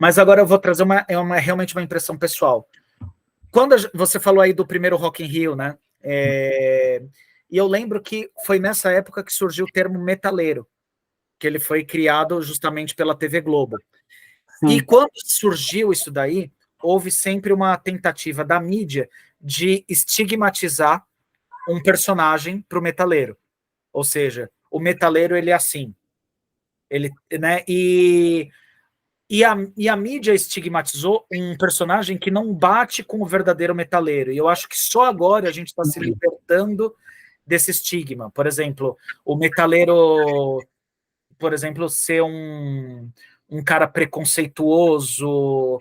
Mas agora eu vou trazer realmente uma impressão pessoal. Quando você falou aí do primeiro Rock in Rio, né? E eu lembro que foi nessa época que surgiu o termo metaleiro, que ele foi criado justamente pela TV Globo. Sim. E quando surgiu isso daí, houve sempre uma tentativa da mídia de estigmatizar um personagem para o metaleiro. Ou seja, o metaleiro, ele é assim. Ele, né? E a mídia estigmatizou um personagem que não bate com o verdadeiro metaleiro. E eu acho que só agora a gente está se libertando desse estigma. Por exemplo, o metaleiro, por exemplo, ser um cara preconceituoso,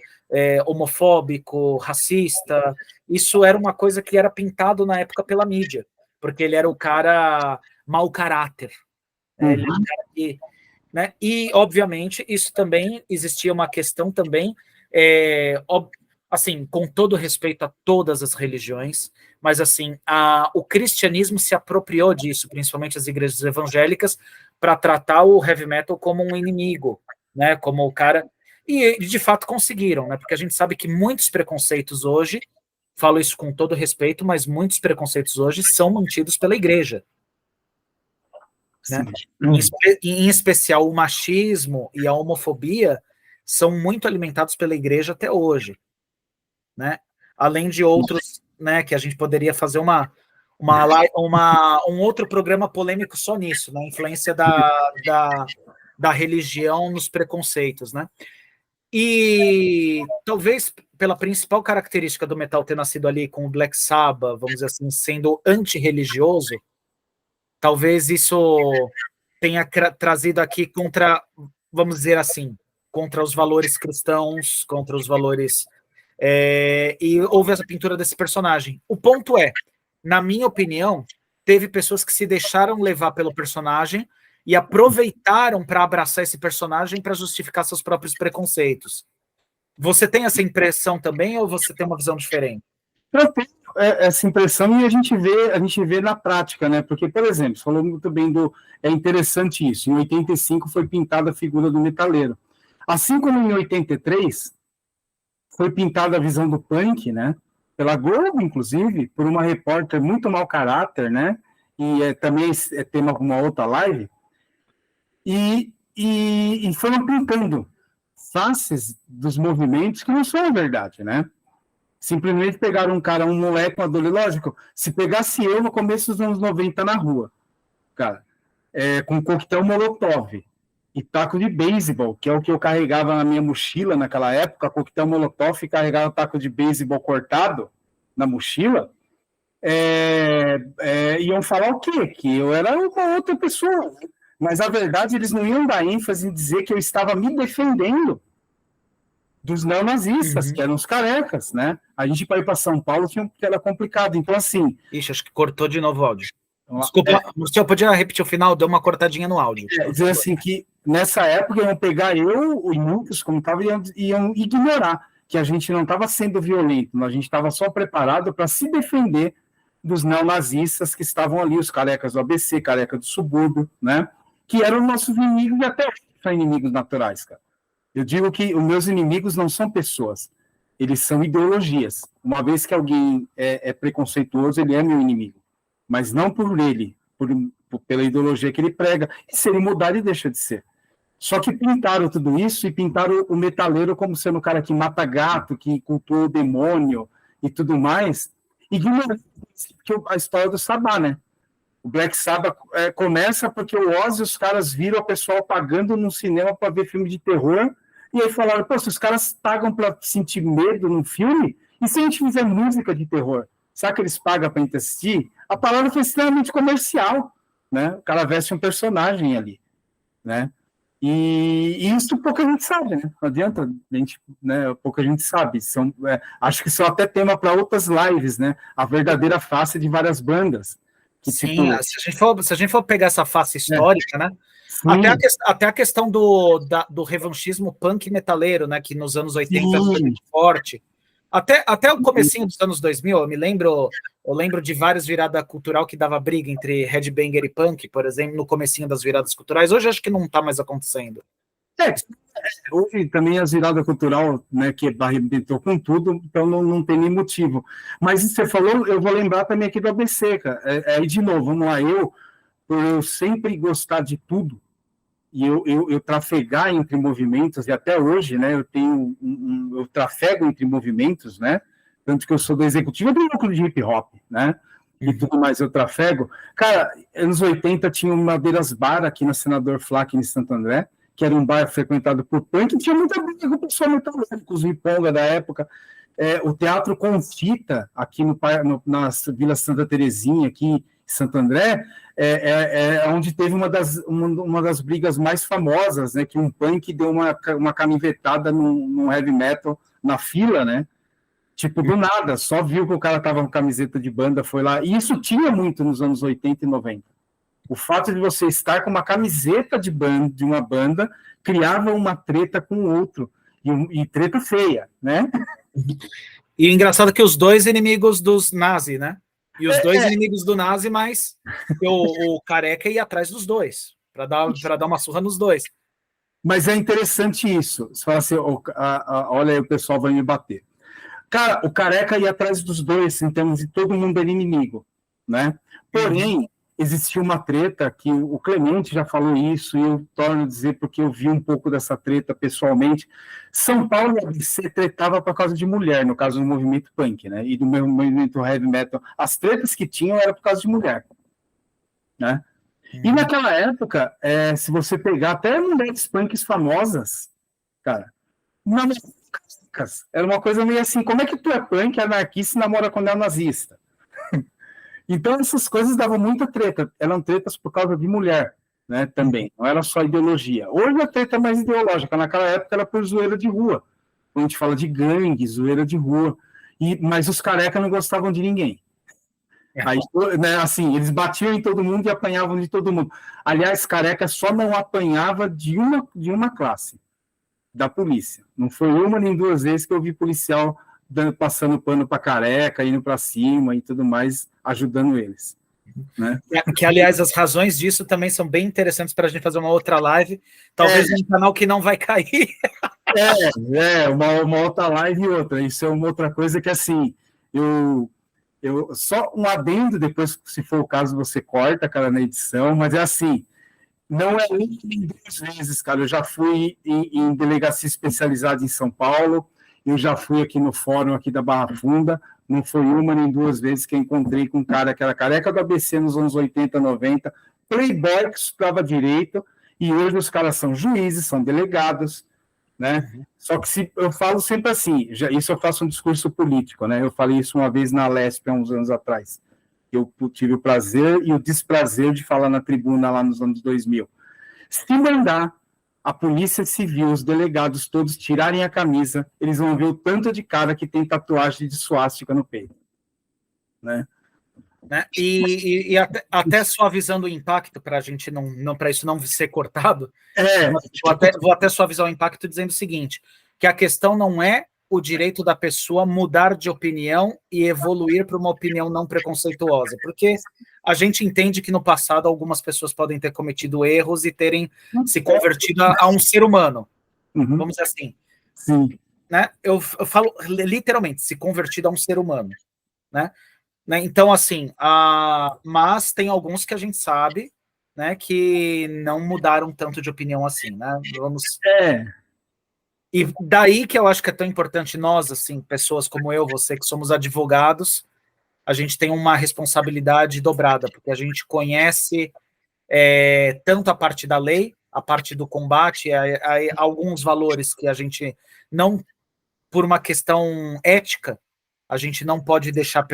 homofóbico, racista, isso era uma coisa que era pintado na época pela mídia, porque ele era o cara mau caráter. Ele era um cara que, né? E, obviamente, isso também existia uma questão também, assim, com todo respeito a todas as religiões, mas assim, o cristianismo se apropriou disso, principalmente as igrejas evangélicas, para tratar o heavy metal como um inimigo, né? Como o cara. E de fato conseguiram, né? Porque a gente sabe que muitos preconceitos hoje, falo isso com todo respeito, mas muitos preconceitos hoje são mantidos pela igreja. Né? Em especial o machismo e a homofobia são muito alimentados pela igreja até hoje, né? Além de outros, né, que a gente poderia fazer um outro programa polêmico só nisso, né? A influência da religião nos preconceitos, né? E talvez pela principal característica do metal ter nascido ali com o Black Sabbath, vamos dizer assim, sendo antirreligioso, talvez isso tenha trazido aqui contra, vamos dizer assim, contra os valores cristãos, contra os valores... e houve essa pintura desse personagem. O ponto é, na minha opinião, teve pessoas que se deixaram levar pelo personagem e aproveitaram para abraçar esse personagem para justificar seus próprios preconceitos. Você tem essa impressão também ou você tem uma visão diferente? Eu tenho essa impressão e a gente vê na prática, né? Porque, por exemplo, você falou muito bem é interessante isso. Em 85 foi pintada a figura do metaleiro. Assim como em 83 foi pintada a visão do punk, né? Pela Globo, inclusive, por uma repórter muito mau caráter, né? E também é tema de uma outra live. E foram pintando faces dos movimentos que não são a verdade, né? Simplesmente pegaram um moleque, um adolescente, lógico, se pegasse eu no começo dos anos 90 na rua, cara, com coquetel Molotov e taco de beisebol, que é o que eu carregava na minha mochila naquela época, coquetel Molotov e carregava taco de beisebol cortado na mochila, iam falar o quê? Que eu era uma outra pessoa, né? Mas a verdade eles não iam dar ênfase em dizer que eu estava me defendendo dos neonazistas, que eram os carecas, né? A gente, para ir para São Paulo, era complicado. Então, assim... Ixi, acho que cortou de novo o áudio. Desculpa, você podia repetir o final? Deu uma cortadinha no áudio. Dizer assim, que nessa época iam pegar e muitos, como estava, iam ignorar que a gente não estava sendo violento, a gente estava só preparado para se defender dos neonazistas que estavam ali, os carecas do ABC, careca do subúrbio, né? Que eram nossos inimigos e até são inimigos naturais, cara. Eu digo que os meus inimigos não são pessoas, eles são ideologias. Uma vez que alguém é preconceituoso, ele é meu inimigo. Mas não por ele, pela ideologia que ele prega. E se ele mudar, ele deixa de ser. Só que pintaram tudo isso e pintaram o metaleiro como sendo o cara que mata gato, que cultua o demônio e tudo mais. Ignorando a história do Sabá, né? O Black Sabbath começa porque o Ozzy, os caras viram o pessoal pagando no cinema para ver filme de terror, e aí falaram, pô, se os caras pagam para sentir medo num filme, e se a gente fizer música de terror? Sabe que eles pagam para assistir? A palavra foi extremamente comercial, né? O cara veste um personagem ali, né? E isso pouca gente sabe, né? Não adianta, né? Pouca gente sabe. Acho que são até tema para outras lives, né? A verdadeira face de várias bandas. Que, sim, tipo... se a gente for pegar essa face histórica, né? Até a questão do revanchismo punk metaleiro, né? Que nos anos 80 foi muito forte. Até o comecinho dos anos 2000, eu lembro de várias viradas cultural que dava briga entre headbanger e punk, por exemplo, no comecinho das viradas culturais. Hoje acho que não está mais acontecendo. É, houve também a virada cultural, né, que arrebentou com tudo, então não tem nem motivo. Mas você falou, eu vou lembrar também aqui do ABC, cara. Aí, de novo, vamos lá, por eu sempre gostar de tudo, e eu trafegar entre movimentos, e até hoje, né, eu trafego entre movimentos, né, tanto que eu sou do executivo do núcleo de hip hop, né, e tudo mais, eu trafego. Cara, anos 80 tinha uma Madeiras Bar aqui na Senador Flack, em Santo André, que era um bar frequentado por punk, e tinha muita briga com o pessoal metalúrgico, os riponga da época. O Teatro Confita, aqui na Vila Santa Terezinha, aqui em Santo André, onde teve uma das brigas mais famosas, né, que um punk deu uma camivetada num heavy metal na fila, né? Tipo, do nada, só viu que o cara tava com camiseta de banda, foi lá. E isso tinha muito nos anos 80 e 90. O fato de você estar com uma camiseta de uma banda criava uma treta com o outro. E treta feia, né? E o engraçado é que os dois inimigos dos nazi, né? E os dois inimigos do nazi, mas o Careca ia atrás dos dois, para dar uma surra nos dois. Mas é interessante isso. Você fala assim, olha aí, o pessoal vai me bater. Cara, o Careca ia atrás dos dois, em termos de todo mundo era inimigo, né? Porém, existia uma treta que o Clemente já falou isso, e eu torno a dizer porque eu vi um pouco dessa treta pessoalmente. São Paulo e ABC tretava por causa de mulher, no caso do movimento punk, né? E do movimento heavy metal. As tretas que tinham era por causa de mulher, né? E naquela época, se você pegar até mulheres punks famosas, cara, era uma coisa meio assim, como é que tu é punk, anarquista e namora com neonazista? Então essas coisas davam muita treta, eram tretas por causa de mulher, né, também, não era só ideologia. Hoje a treta é mais ideológica, naquela época era por zoeira de rua, quando a gente fala de gangue, zoeira de rua, mas os careca não gostavam de ninguém. Aí, né, assim, eles batiam em todo mundo e apanhavam de todo mundo. Aliás, careca só não apanhava de uma classe, da polícia. Não foi uma nem duas vezes que eu vi policial passando pano para careca, indo para cima e tudo mais, ajudando eles. Né? Que, aliás, as razões disso também são bem interessantes para a gente fazer uma outra live, talvez um canal que não vai cair. Uma outra live e outra. Isso é uma outra coisa que, assim, eu só um adendo, depois, se for o caso, você corta, cara, na edição, mas é assim, não é nem duas vezes, cara. Eu já fui em delegacia especializada em São Paulo, eu já fui aqui no fórum aqui da Barra Funda, não foi uma nem duas vezes que eu encontrei com um cara que era careca do ABC nos anos 80, 90, playboy que estudava direito, e hoje os caras são juízes, são delegados, né? Só que eu falo sempre assim, isso eu faço um discurso político, né? Eu falei isso uma vez na Lesp, há uns anos atrás. Eu tive o prazer e o desprazer de falar na tribuna lá nos anos 2000. Se mandar a polícia civil, os delegados todos tirarem a camisa, eles vão ver o tanto de cara que tem tatuagem de suástica no peito. Né? E até suavizando o impacto, para a gente para isso não ser cortado, vou até suavizar o impacto dizendo o seguinte, que a questão não é o direito da pessoa mudar de opinião e evoluir para uma opinião não preconceituosa, porque a gente entende que no passado algumas pessoas podem ter cometido erros e terem se convertido a um ser humano, vamos dizer assim. Sim. Né? Eu falo literalmente, se convertido a um ser humano, né? Então, assim, mas tem alguns que a gente sabe, né, que não mudaram tanto de opinião assim, né? E daí que eu acho que é tão importante nós, assim, pessoas como eu, você, que somos advogados, a gente tem uma responsabilidade dobrada, porque a gente conhece tanto a parte da lei, a parte do combate, alguns valores que a gente não, por uma questão ética, a gente não pode deixar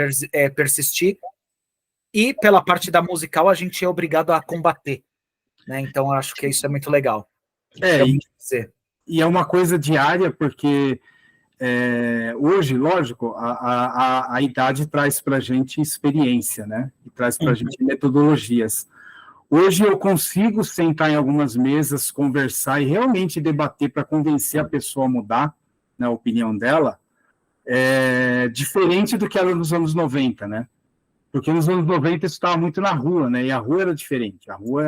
persistir, e pela parte da musical a gente é obrigado a combater, né? Então acho que isso é muito legal. E é uma coisa diária, porque hoje, lógico, a idade traz para a gente experiência, né? E traz para a gente metodologias. Hoje eu consigo sentar em algumas mesas, conversar e realmente debater para convencer a pessoa a mudar, né, a opinião dela, diferente do que era nos anos 90, né? Porque nos anos 90 isso estava muito na rua, né? E a rua era diferente. A rua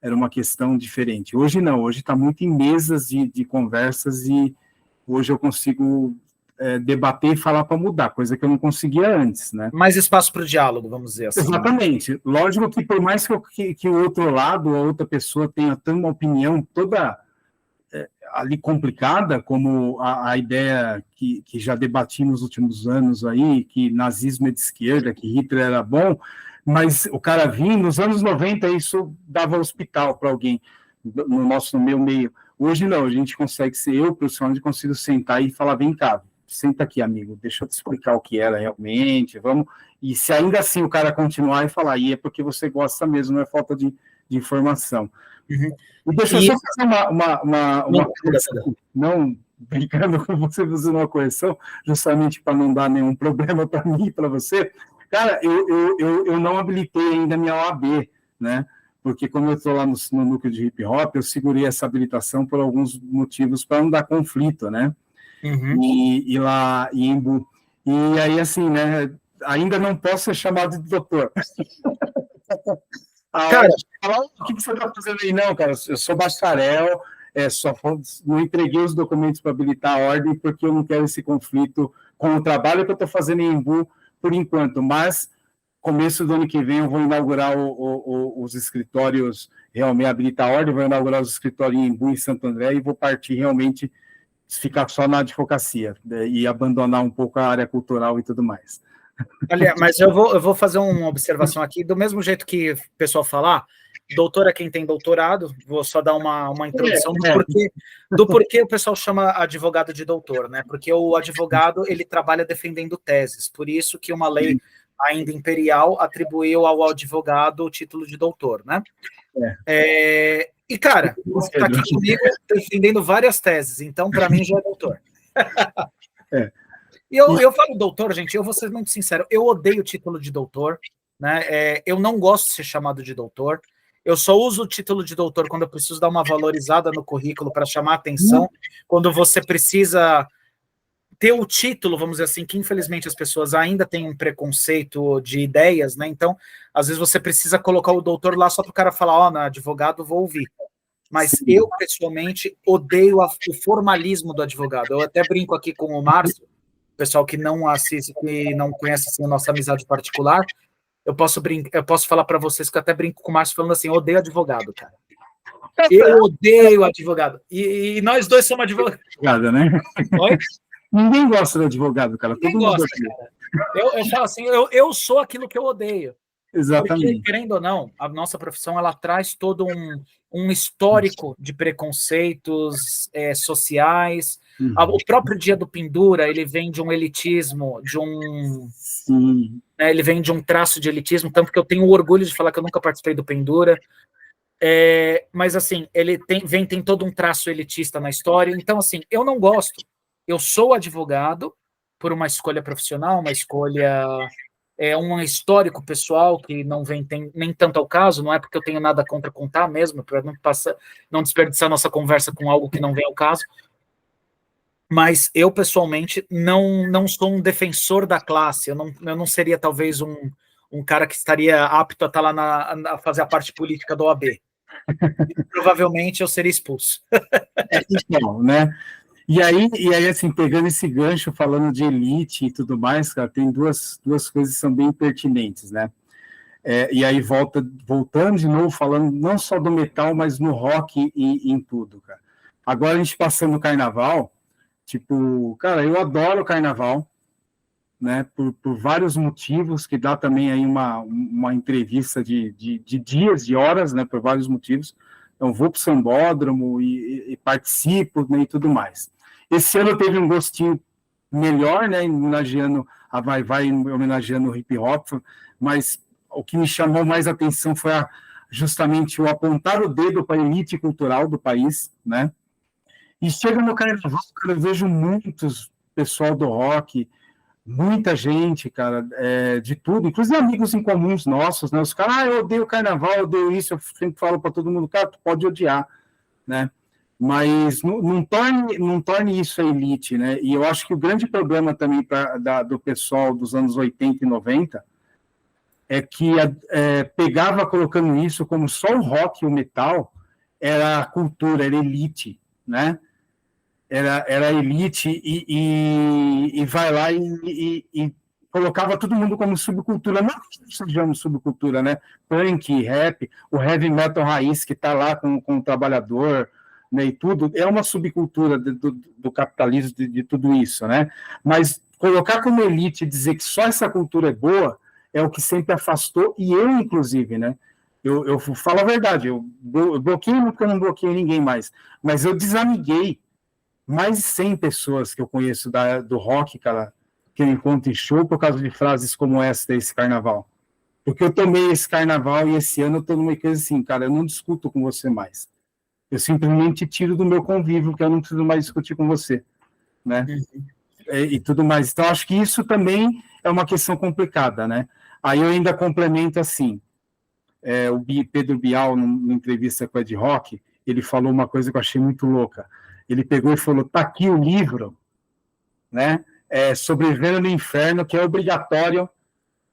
era uma questão diferente. Hoje não, hoje está muito em mesas de conversas e hoje eu consigo debater e falar para mudar, coisa que eu não conseguia antes, né? Mais espaço para o diálogo, vamos dizer assim. Exatamente. Lógico que por mais que o outro lado, a outra pessoa tenha uma opinião toda ali complicada, como a ideia que já debati nos últimos anos aí, que nazismo é de esquerda, que Hitler era bom, mas o cara vinha, nos anos 90, isso dava hospital para alguém no meu meio. Hoje não, a gente consegue ser, eu, profissionalmente, consigo sentar e falar, vem cá, senta aqui, amigo, deixa eu te explicar o que era realmente, vamos... E se ainda assim o cara continuar e falar, e é porque você gosta mesmo, não é falta de informação. Uhum. E deixa eu só fazer uma correção, não brincando com você, fazendo uma correção, justamente para não dar nenhum problema para mim e para você. Cara, eu não habilitei ainda a minha OAB, né? Porque como eu estou lá no núcleo de hip hop, eu segurei essa habilitação por alguns motivos para não dar conflito, né? Uhum. E lá em Embu. E aí, assim, né? Ainda não posso ser chamado de doutor. Cara, o que você está fazendo aí? Não, cara, eu sou bacharel, só não entreguei os documentos para habilitar a ordem porque eu não quero esse conflito com o trabalho que eu estou fazendo em Embu por enquanto, mas começo do ano que vem eu vou inaugurar os escritórios, realmente habilitar a ordem, vou inaugurar os escritórios em Embu, em Santo André, e vou partir realmente, ficar só na advocacia, né, e abandonar um pouco a área cultural e tudo mais. Olha, mas eu vou fazer uma observação aqui, do mesmo jeito que o pessoal falar, doutor é quem tem doutorado, vou só dar uma introdução do porquê o pessoal chama advogado de doutor, né? Porque o advogado, ele trabalha defendendo teses, por isso que uma lei ainda imperial atribuiu ao advogado o título de doutor, né? E, cara, você está aqui comigo defendendo várias teses, então, para mim, já é doutor. E eu falo doutor, gente, eu vou ser muito sincero, eu odeio o título de doutor, né? Eu não gosto de ser chamado de doutor, eu só uso o título de doutor quando eu preciso dar uma valorizada no currículo para chamar atenção, quando você precisa ter o título, vamos dizer assim, que infelizmente as pessoas ainda têm um preconceito de ideias, né? Então, às vezes você precisa colocar o doutor lá só para o cara falar, ó, advogado, vou ouvir. Mas eu, pessoalmente, odeio o formalismo do advogado. Eu até brinco aqui com o Márcio, pessoal que não assiste, que não conhece assim, a nossa amizade particular, eu posso falar para vocês que eu até brinco com o Márcio falando assim, eu odeio advogado, cara. Eu odeio advogado. E nós dois somos advogados. Né? Oi? Ninguém gosta de advogado, cara. Ninguém gosta, cara. Eu falo assim, eu sou aquilo que eu odeio. Exatamente. Porque, querendo ou não, a nossa profissão, ela traz todo um histórico de preconceitos sociais. O próprio dia do Pendura, ele vem de um elitismo, ele vem de um traço de elitismo, tanto que eu tenho orgulho de falar que eu nunca participei do Pendura. Mas, assim, ele tem todo um traço elitista na história. Então, assim, eu não gosto. Eu sou advogado por uma escolha profissional, uma escolha... um histórico pessoal que não vem nem tanto ao caso, não é porque eu tenho nada contra contar mesmo, para não desperdiçar nossa conversa com algo que não vem ao caso, mas eu, pessoalmente, não sou um defensor da classe, eu não seria, talvez, um cara que estaria apto a estar lá a fazer a parte política da OAB. Provavelmente eu seria expulso. Então, né? E aí, assim, pegando esse gancho, falando de elite e tudo mais, cara, tem duas coisas que são bem pertinentes, né? E aí, voltando de novo, falando não só do metal, mas no rock e em tudo, cara. Agora, a gente passando no carnaval, tipo, cara, eu adoro o carnaval, né? Por vários motivos, que dá também aí uma entrevista de dias, de horas, né? Por vários motivos. Então, vou para o Sambódromo e participo, né, e tudo mais. Esse ano teve um gostinho melhor, né, homenageando a Vai, homenageando o hip hop, mas o que me chamou mais atenção foi justamente o apontar o dedo para a elite cultural do país, né? E chega no carnaval, cara, eu vejo muitos pessoal do rock, muita gente, cara, de tudo, inclusive amigos em comuns nossos, né? Os caras, eu odeio o carnaval, eu odeio isso, eu sempre falo para todo mundo, cara, tu pode odiar, né? Mas não torne isso a elite, né? E eu acho que o grande problema também do pessoal dos anos 80 e 90 que pegava colocando isso como só o rock e o metal era a cultura, era elite, né? Era elite e vai lá e colocava todo mundo como subcultura. Não que sejamos subcultura, né? Punk, rap, o heavy metal raiz que está lá com o trabalhador, né, e tudo, é uma subcultura do capitalismo, de tudo isso, né? Mas colocar como elite e dizer que só essa cultura é boa é o que sempre afastou, e eu, inclusive, né? Eu falo a verdade, eu bloqueio porque eu não bloqueio ninguém mais, mas eu desamiguei mais de 100 pessoas que eu conheço do rock, cara, que eu encontro em show por causa de frases como essa desse carnaval. Porque eu tomei esse carnaval e esse ano eu tô numa coisa assim, cara, eu não discuto com você mais. Eu simplesmente tiro do meu convívio, porque eu não preciso mais discutir com você, né? E tudo mais. Então, acho que isso também é uma questão complicada, né? Aí eu ainda complemento assim, o Pedro Bial, numa entrevista com o Ed Rock, ele falou uma coisa que eu achei muito louca. Ele pegou e falou, tá aqui o livro, né? Sobrevivendo no Inferno, que é obrigatório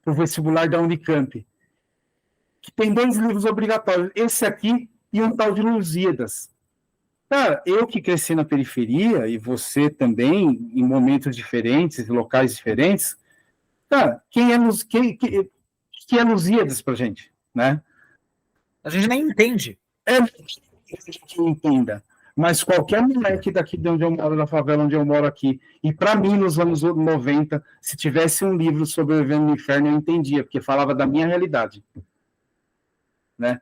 para o vestibular da Unicamp. Que tem 2 livros obrigatórios, esse aqui e um tal de Lusíadas. Cara, eu que cresci na periferia, e você também, em momentos diferentes, locais diferentes, cara, quem é Lusíadas pra gente, né? A gente nem entende. Que entenda. Mas qualquer moleque daqui de onde eu moro, da favela onde eu moro aqui, e para mim, nos anos 90, se tivesse um livro sobre o Sobrevivendo no Inferno, eu entendia, porque falava da minha realidade, né?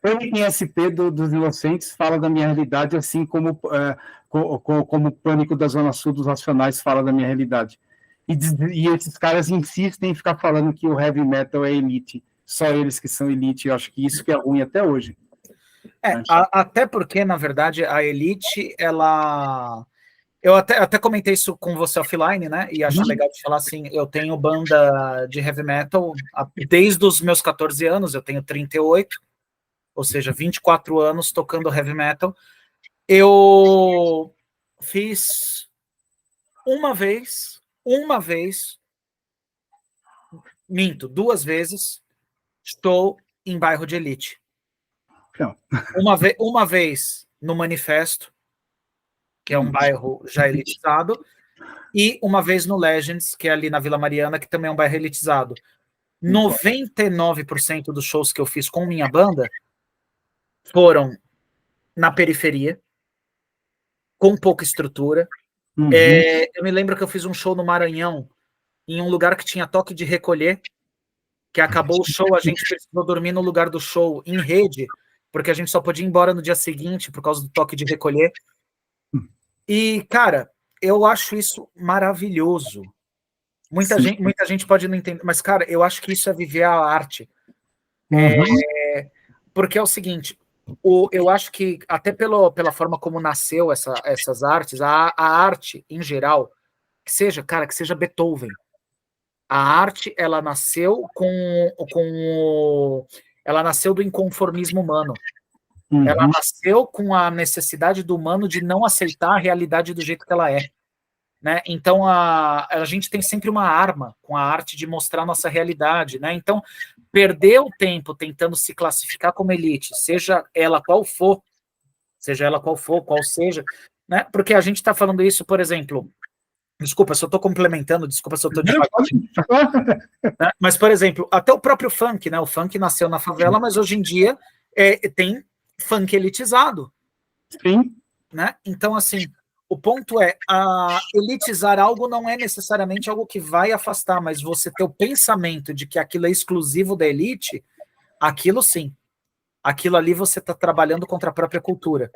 Pânico em SP dos Inocentes fala da minha realidade, assim como o Pânico da Zona Sul dos Racionais fala da minha realidade. E esses caras insistem em ficar falando que o heavy metal é elite, só eles que são elite. Eu acho que isso que é ruim até hoje. Até porque, na verdade, a elite, ela... Eu até comentei isso com você offline, né? E acho legal de falar assim, eu tenho banda de heavy metal desde os meus 14 anos, eu tenho 38, ou seja, 24 anos tocando heavy metal. Eu fiz uma vez, minto, 2 vezes, estou em bairro de elite. Não. Uma vez no Manifesto, que é um bairro já elitizado, e uma vez no Legends, que é ali na Vila Mariana, que também é um bairro elitizado. 99% dos shows que eu fiz com minha banda foram na periferia, com pouca estrutura. Eu me lembro que eu fiz um show no Maranhão, em um lugar que tinha toque de recolher, que acabou o show, a gente precisou dormir no lugar do show, em rede, porque a gente só podia ir embora no dia seguinte, por causa do toque de recolher. E, cara, eu acho isso maravilhoso. Muita gente pode não entender, mas, cara, eu acho que isso é viver a arte. Porque é o seguinte, eu acho que, até pela forma como nasceu essas artes, a arte, em geral, que seja Beethoven, a arte, ela nasceu ela nasceu do inconformismo humano. Ela nasceu com a necessidade do humano de não aceitar a realidade do jeito que ela é. Né? Então, a gente tem sempre uma arma com a arte de mostrar nossa realidade. Né? Então, perder o tempo tentando se classificar como elite, seja ela qual seja, né? Porque a gente está falando isso, por exemplo... Desculpa se eu estou complementando, desculpa se eu estou devagando. Né? Mas, por exemplo, até o próprio funk, né? O funk nasceu na favela, mas hoje em dia tem funk elitizado. Sim. Né? Então, assim, o ponto é, elitizar algo não é necessariamente algo que vai afastar, mas você ter o pensamento de que aquilo é exclusivo da elite, aquilo sim. Aquilo ali você está trabalhando contra a própria cultura.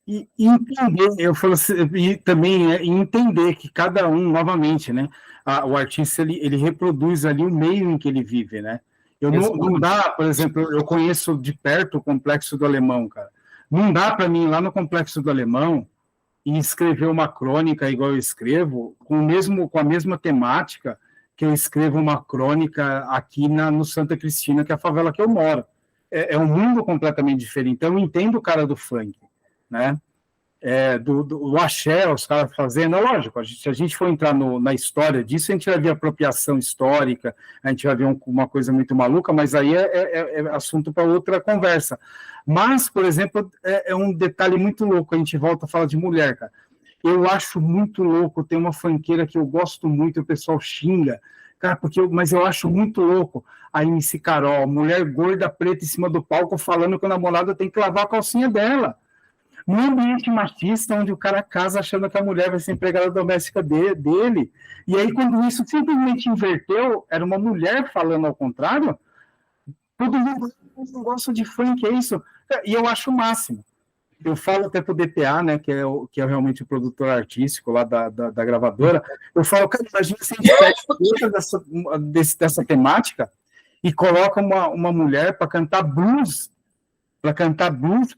E entender, eu falo assim, e também entender que cada um, novamente, né, o artista ele reproduz ali o meio em que ele vive, né? Não dá, por exemplo, eu conheço de perto o Complexo do Alemão, cara. Não dá para mim ir lá no Complexo do Alemão e escrever uma crônica igual eu escrevo, com a mesma temática que eu escrevo uma crônica aqui no Santa Cristina, que é a favela que eu moro. É um mundo completamente diferente. Então, eu entendo o cara do funk, né? do axé, os caras fazendo, é lógico, se a gente for entrar na história disso, a gente vai ver apropriação histórica, a gente vai ver uma coisa muito maluca, mas aí é assunto para outra conversa. Mas, por exemplo, é um detalhe muito louco, a gente volta a falar de mulher, cara. Eu acho muito louco, tem uma funkeira que eu gosto muito, o pessoal xinga, cara, mas eu acho muito louco a MC Carol, mulher gorda, preta em cima do palco, falando que o namorado tem que lavar a calcinha dela. Num ambiente machista, onde o cara casa achando que a mulher vai ser empregada doméstica dele. E aí, quando isso simplesmente inverteu, era uma mulher falando ao contrário, todo mundo não gosta de funk, é isso. E eu acho o máximo. Eu falo até pro DPA, né, que é realmente o produtor artístico lá da gravadora, eu falo, cara, imagina se a gente pega dessa temática e coloca uma mulher para cantar blues,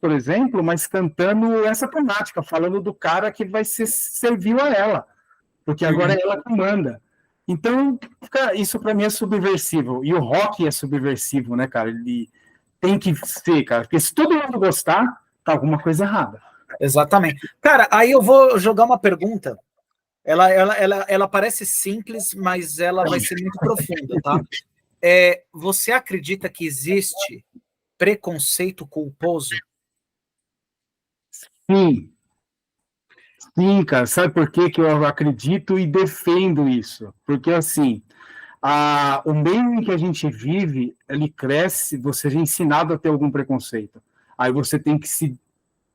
por exemplo, mas cantando essa temática, falando do cara que vai ser servil a ela, porque agora é ela que manda. Então, cara, isso para mim é subversivo, e o rock é subversivo, né, cara? Ele tem que ser, cara, porque se todo mundo gostar, tá alguma coisa errada. Exatamente. Cara, aí eu vou jogar uma pergunta. Ela parece simples, mas ela vai ser muito profunda, tá? Você acredita que existe preconceito culposo? Sim. Sim, cara. Sabe por que eu acredito e defendo isso? Porque, assim, o meio em que a gente vive, ele cresce, você é ensinado a ter algum preconceito. Aí você tem que se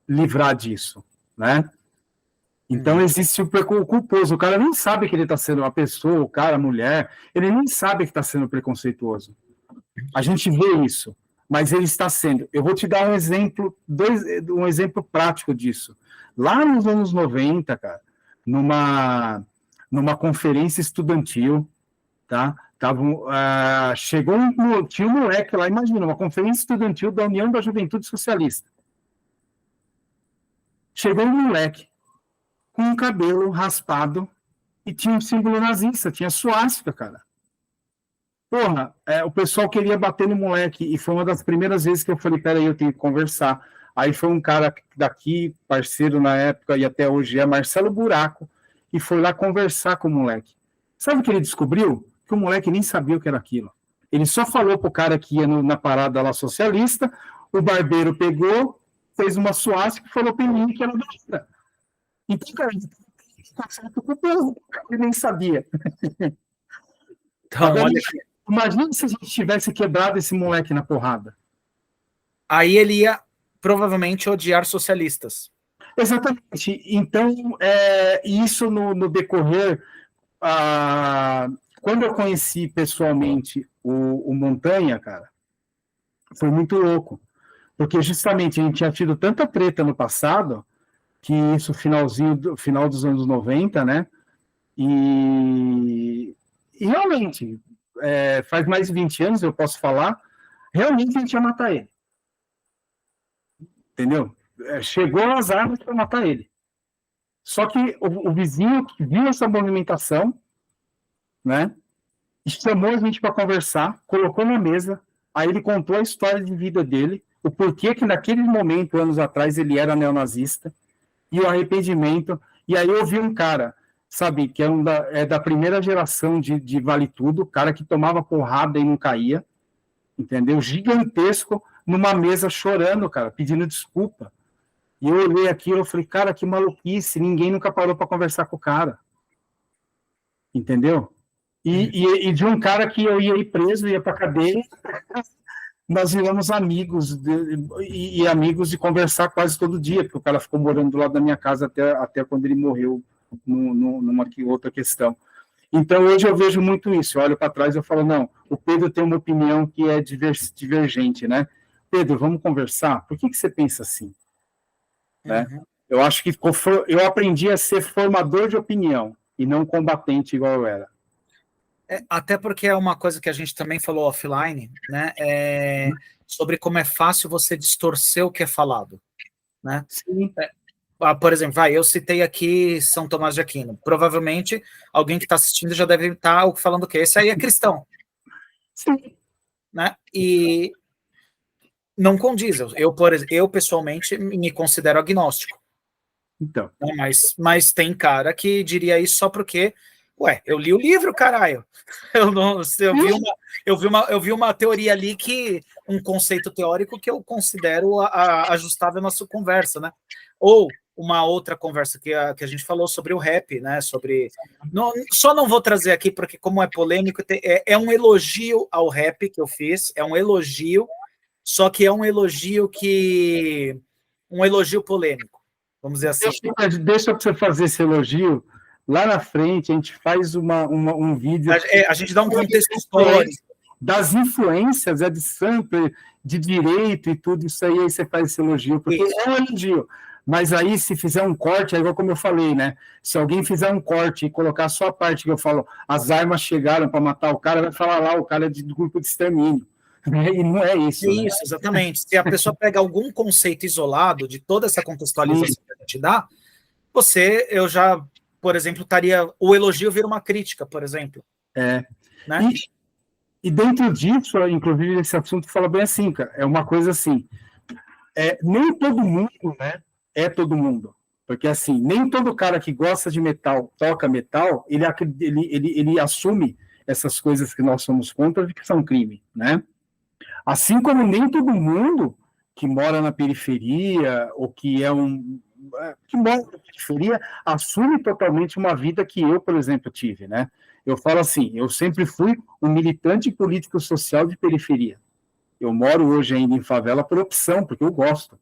livrar disso, né? Então existe o culposo. O cara nem sabe que ele está sendo uma pessoa, o cara, a mulher, ele nem sabe que está sendo preconceituoso. A gente vê isso, mas ele está sendo. Eu vou te dar um exemplo prático disso. Lá nos anos 90, cara, numa conferência estudantil, tá? Tinha um moleque lá, imagina, uma conferência estudantil da União da Juventude Socialista. Chegou um moleque com um cabelo raspado e tinha um símbolo nazista, tinha suástica, cara. Porra, o pessoal queria bater no moleque, e foi uma das primeiras vezes que eu falei, peraí, eu tenho que conversar. Aí foi um cara daqui, parceiro na época, e até hoje é Marcelo Buraco, e foi lá conversar com o moleque. Sabe o que ele descobriu? Que o moleque nem sabia o que era aquilo. Ele só falou pro cara que ia na parada lá socialista, o barbeiro pegou, fez uma suástica e falou pra mim que era doida. Então, cara, ele nem sabia. Então, Agora, olha aqui. imagina se a gente tivesse quebrado esse moleque na porrada. Aí ele ia provavelmente odiar socialistas. Exatamente. Então, isso no decorrer, quando eu conheci pessoalmente o Montanha, cara, foi muito louco. Porque justamente a gente tinha tido tanta treta no passado, que isso final dos anos 90, né? E realmente, faz mais de 20 anos, eu posso falar, realmente a gente ia matar ele. Entendeu? Chegou as armas para matar ele. Só que o vizinho que viu essa movimentação, né, chamou a gente para conversar, colocou na mesa, aí ele contou a história de vida dele, o porquê que naquele momento, anos atrás, ele era neonazista, e o arrependimento. E aí eu vi um cara, sabe, que é da primeira geração de Vale Tudo, cara que tomava porrada e não caía, entendeu? Gigantesco, numa mesa chorando, cara, pedindo desculpa. E eu olhei aquilo, eu falei, cara, que maluquice, ninguém nunca parou para conversar com o cara. Entendeu? E de um cara que eu ia ir preso, ia para cadeia, nós viramos amigos, e amigos de conversar quase todo dia, porque o cara ficou morando do lado da minha casa até quando ele morreu, numa outra questão. Então, hoje eu vejo muito isso, eu olho para trás e eu falo, não, o Pedro tem uma opinião que é divergente, né? Pedro, vamos conversar? Por que você pensa assim? Né? Eu acho que eu aprendi a ser formador de opinião e não combatente igual eu era. Até porque é uma coisa que a gente também falou offline, né? Sobre como é fácil você distorcer o que é falado, né? Sim. Por exemplo, eu citei aqui São Tomás de Aquino. Provavelmente alguém que está assistindo já deve estar falando o quê? Esse aí é cristão. Sim. Né? E não condiz. Eu pessoalmente me considero agnóstico. Então. Mas tem cara que diria isso só porque, ué, eu li o livro, caralho. Eu vi uma teoria ali que um conceito teórico que eu considero ajustável à nossa conversa, né? Ou uma outra conversa que a gente falou sobre o rap, né? Só não vou trazer aqui porque como é polêmico, é um elogio ao rap que eu fiz, é um elogio, só que é um elogio polêmico, vamos dizer assim. Deixa você fazer esse elogio. Lá na frente, a gente faz um vídeo... A gente dá um contexto histórico. Das influências, de sample, de direito e tudo isso aí você faz esse elogio, porque é um elogio. Mas aí, se fizer um corte, é igual como eu falei, né? Se alguém fizer um corte e colocar só a parte que eu falo, as armas chegaram para matar o cara, vai falar lá, o cara é do grupo de extermínio. E não é isso. É isso, exatamente. Se a pessoa pega algum conceito isolado de toda essa contextualização que a gente dá, eu já, por exemplo, o elogio vira uma crítica, por exemplo. Né? E dentro disso, inclusive, esse assunto fala bem assim, cara, é uma coisa assim, nem todo mundo, né, é todo mundo. Porque, assim, nem todo cara que gosta de metal, toca metal, ele assume essas coisas que nós somos contra que são crime, né? Assim como nem todo mundo que mora na periferia, ou que mora na periferia, assume totalmente uma vida que eu, por exemplo, tive, né? Eu falo assim, eu sempre fui um militante político social de periferia. Eu moro hoje ainda em favela por opção, porque eu gosto,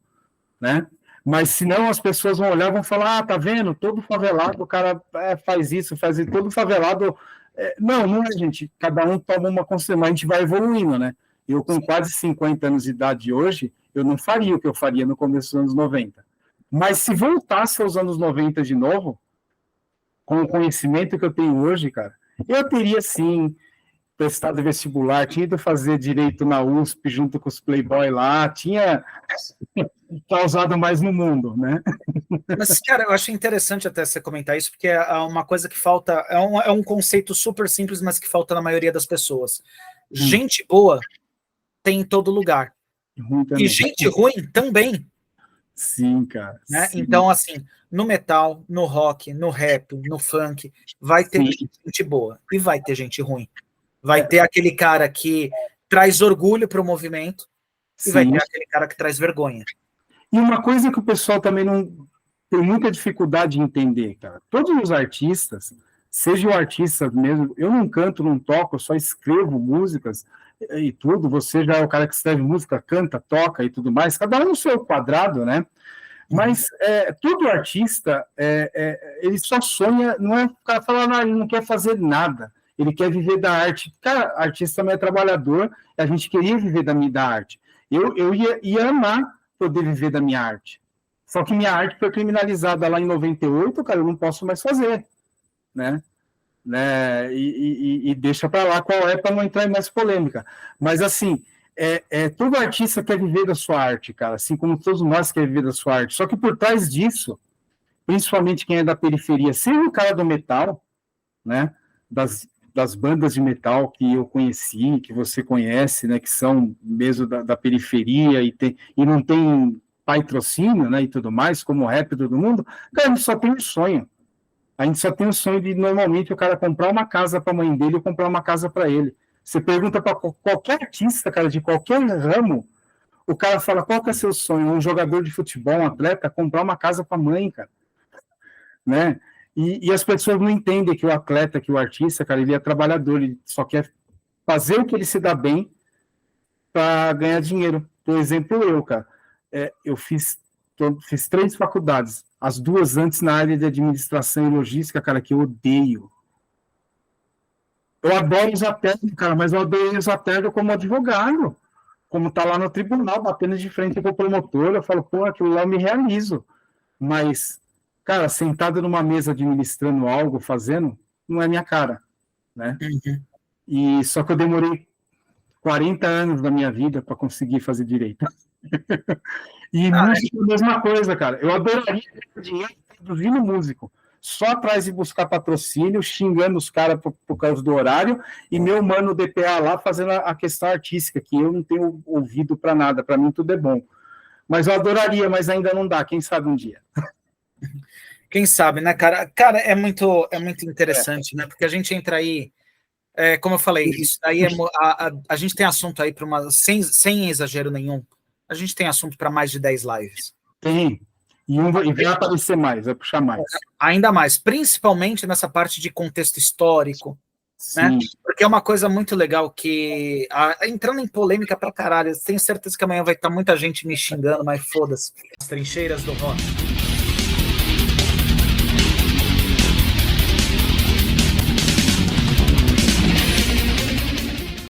né? Mas senão as pessoas vão olhar e vão falar, tá vendo? Todo favelado, o cara faz isso, todo favelado... Não é, gente. Cada um toma uma consideração, a gente vai evoluindo, né? Eu, com quase 50 anos de idade hoje, eu não faria o que eu faria no começo dos anos 90. Mas se voltasse aos anos 90 de novo, com o conhecimento que eu tenho hoje, cara, eu teria, sim, prestado vestibular, tinha ido fazer direito na USP junto com os playboy lá, tinha causado mais no mundo, né? Mas, cara, eu achei interessante até você comentar isso, porque é uma coisa que falta, é um conceito super simples, mas que falta na maioria das pessoas. Gente boa tem em todo lugar. E gente ruim também. Sim, cara. Né? Sim. Então, assim, no metal, no rock, no rap, no funk, vai ter gente boa e vai ter gente ruim. Vai ter aquele cara que traz orgulho para o movimento e vai ter aquele cara que traz vergonha. E uma coisa que o pessoal também não tem muita dificuldade de entender, cara. Todos os artistas, seja o artista mesmo, eu não canto, não toco, eu só escrevo músicas e tudo, você já é o cara que escreve música, canta, toca e tudo mais, cada um no seu quadrado, né? Mas todo artista, ele só sonha, não é o cara falar, ele não quer fazer nada, ele quer viver da arte. Cara, artista também é trabalhador, a gente queria viver da arte. Eu ia amar poder viver da minha arte. Só que minha arte foi criminalizada lá em 98, cara, eu não posso mais fazer, né? E deixa para lá qual é, para não entrar em mais polêmica. Mas, assim, todo artista quer viver da sua arte, cara, assim como todos nós queremos viver da sua arte. Só que por trás disso, principalmente quem é da periferia, seja o cara do metal, né, das bandas de metal que eu conheci, que você conhece, né, que são mesmo da periferia e não tem patrocínio, né, e tudo mais, como o rap do mundo, cara, a gente só tem um sonho. A gente só tem o sonho de, normalmente, o cara comprar uma casa para a mãe dele ou comprar uma casa para ele. Você pergunta para qualquer artista, cara, de qualquer ramo, o cara fala, qual que é seu sonho? Um jogador de futebol, um atleta, comprar uma casa para a mãe, cara. Né? E as pessoas não entendem que o atleta, que o artista, cara, ele é trabalhador, ele só quer fazer o que ele se dá bem para ganhar dinheiro. Por exemplo, eu, cara, eu fiz 3 faculdades, as 2 antes na área de administração e logística, cara, que eu odeio. Eu adoro usar terno, cara, mas eu odeio usar terno como advogado, como tá lá no tribunal, batendo de frente com o promotor, eu falo, pô, aquilo lá eu me realizo. Mas, cara, sentado numa mesa administrando algo, fazendo, não é minha cara, né? E só que eu demorei 40 anos da minha vida para conseguir fazer direito. E música é a mesma coisa, cara. Eu adoraria ter dinheiro produzindo músico. Só atrás de buscar patrocínio, xingando os caras por causa do horário, e meu mano DPA lá fazendo a questão artística, que eu não tenho ouvido para nada, para mim tudo é bom. Mas eu adoraria, mas ainda não dá, quem sabe um dia. Quem sabe, né, cara? Cara, é muito interessante, né? Porque a gente entra aí, como eu falei, isso aí a gente tem assunto aí para uma, sem exagero nenhum, a gente tem assunto para mais de 10 lives. Tem. E vai aparecer mais, vai puxar mais. Ainda mais, principalmente nessa parte de contexto histórico, né? Porque é uma coisa muito legal que, entrando em polêmica pra caralho, tenho certeza que amanhã vai estar muita gente me xingando, mas foda-se. As trincheiras do rock.